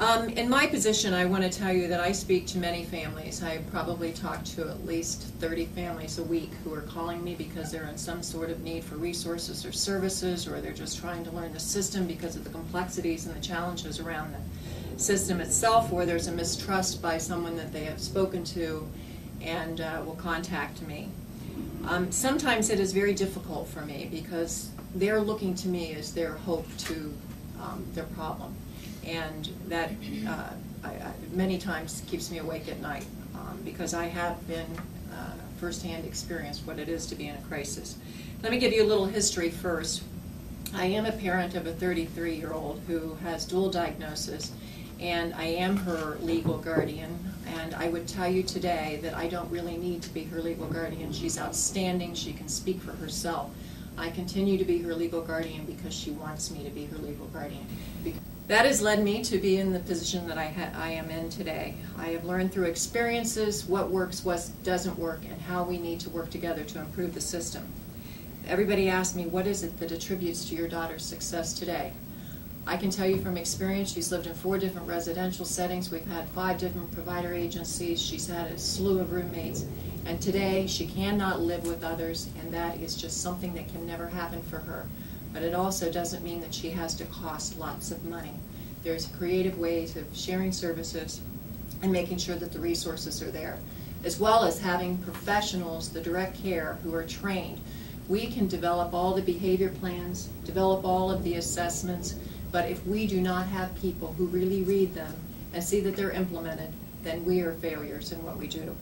In my position, I want to tell you that I speak to many families. I probably talk to at least 30 families a week who are calling me because they're in some sort of need for resources or services, or they're just trying to learn the system because of the complexities and the challenges around the system itself, or there's a mistrust by someone that they have spoken to and will contact me. Sometimes it is very difficult for me because they're looking to me as their hope to their problem. And that many times keeps me awake at night because I have been firsthand experienced what it is to be in a crisis. Let me give you a little history first. I am a parent of a 33-year-old who has dual diagnosis, and I am her legal guardian. And I would tell you today that I don't really need to be her legal guardian. She's outstanding. She can speak for herself. I continue to be her legal guardian because she wants me to be her legal guardian. That has led me to be in the position that I am in today. I have learned through experiences what works, what doesn't work, and how we need to work together to improve the system. Everybody asks me, what is it that attributes to your daughter's success today? I can tell you from experience, she's lived in 4 different residential settings. We've had 5 different provider agencies. She's had a slew of roommates. And today, she cannot live with others, and that is just something that can never happen for her. But it also doesn't mean that she has to cost lots of money. There's creative ways of sharing services and making sure that the resources are there, as well as having professionals, the direct care, who are trained. We can develop all the behavior plans, develop all of the assessments, but if we do not have people who really read them and see that they're implemented, then we are failures in what we do.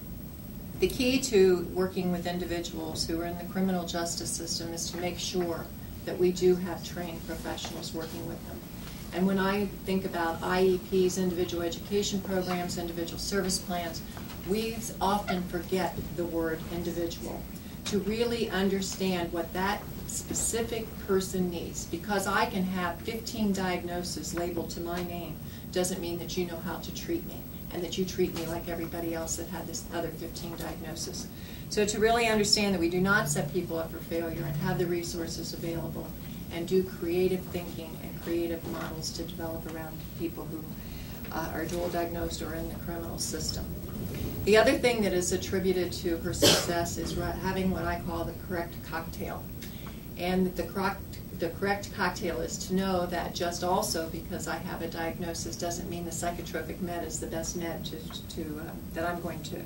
The key to working with individuals who are in the criminal justice system is to make sure that we do have trained professionals working with them. And when I think about IEPs, individual education programs, individual service plans, we often forget the word individual to really understand what that specific person needs. Because I can have 15 diagnoses labeled to my name doesn't mean that you know how to treat me and that you treat me like everybody else that had this other 15 diagnoses. So to really understand that we do not set people up for failure and have the resources available and do creative thinking and creative models to develop around people who are dual diagnosed or in the criminal system. The other thing that is attributed to her success is having what I call the correct cocktail. And the correct cocktail is to know that just also because I have a diagnosis doesn't mean the psychotropic med is the best med that I'm going to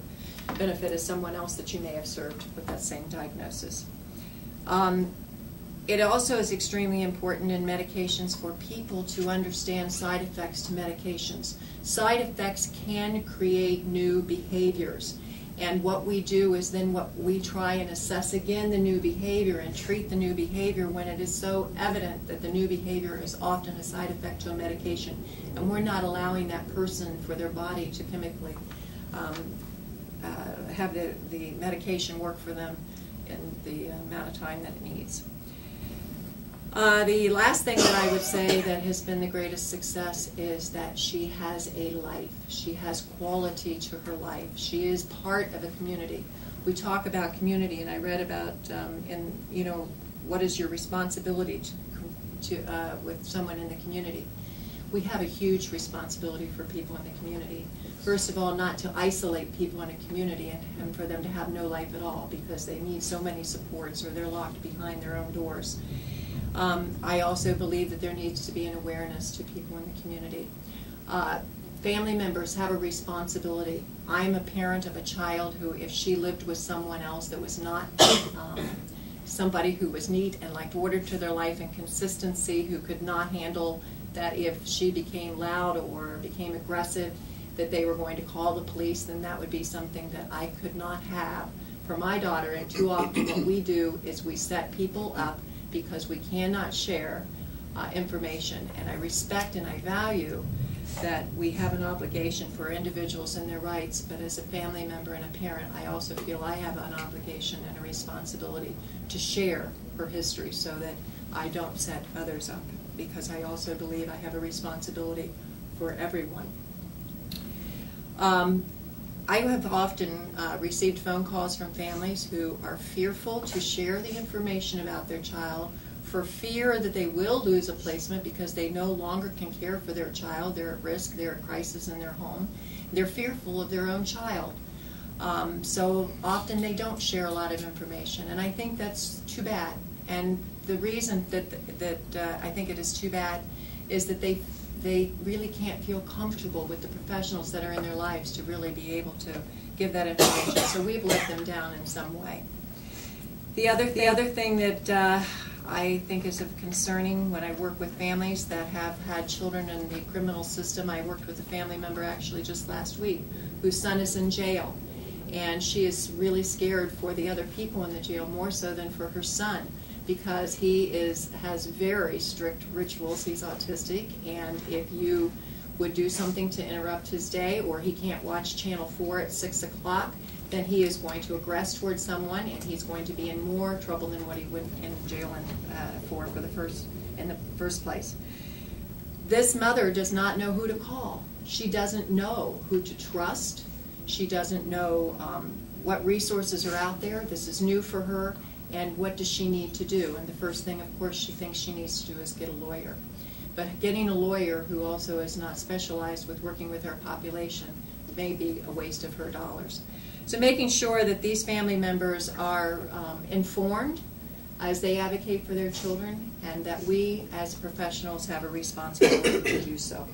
benefit as someone else that you may have served with that same diagnosis. It also is extremely important in medications for people to understand side effects to medications. Side effects can create new behaviors. And what we do is then what we try and assess again the new behavior and treat the new behavior when it is so evident that the new behavior is often a side effect to a medication. And we're not allowing that person for their body to chemically have the medication work for them in the amount of time that it needs. The last thing that I would say that has been the greatest success is that she has a life. She has quality to her life. She is part of a community. We talk about community, and I read about what is your responsibility with someone in the community. We have a huge responsibility for people in the community. First of all, not to isolate people in a community and for them to have no life at all because they need so many supports or they're locked behind their own doors. I also believe that there needs to be an awareness to people in the community. Family members have a responsibility. I'm a parent of a child who, if she lived with someone else that was not somebody who was neat and liked order to their life and consistency, who could not handle that if she became loud or became aggressive, that they were going to call the police, then that would be something that I could not have for my daughter. And too often what we do is we set people up because we cannot share information. And I respect and I value that we have an obligation for individuals and their rights, but as a family member and a parent, I also feel I have an obligation and a responsibility to share her history so that I don't set others up, because I also believe I have a responsibility for everyone. I have often received phone calls from families who are fearful to share the information about their child for fear that they will lose a placement because they no longer can care for their child. They're at risk. They're at crisis in their home. They're fearful of their own child. So often they don't share a lot of information, and I think that's too bad. And the reason that I think it is too bad is that they really can't feel comfortable with the professionals that are in their lives to really be able to give that information. So we've let them down in some way. The other thing that I think is concerning when I work with families that have had children in the criminal system. I worked with a family member actually just last week whose son is in jail, and she is really scared for the other people in the jail, more so than for her son, because he has very strict rituals. He's autistic, and if you would do something to interrupt his day, or he can't watch Channel 4 at 6 o'clock, then he is going to aggress towards someone, and he's going to be in more trouble than what he would in jail in the first place. This mother does not know who to call. She doesn't know who to trust. She doesn't know what resources are out there. This is new for her, and what does she need to do? And the first thing, of course, she thinks she needs to do is get a lawyer. But getting a lawyer who also is not specialized with working with our population may be a waste of her dollars. So making sure that these family members are informed as they advocate for their children, and that we as professionals have a responsibility to do so.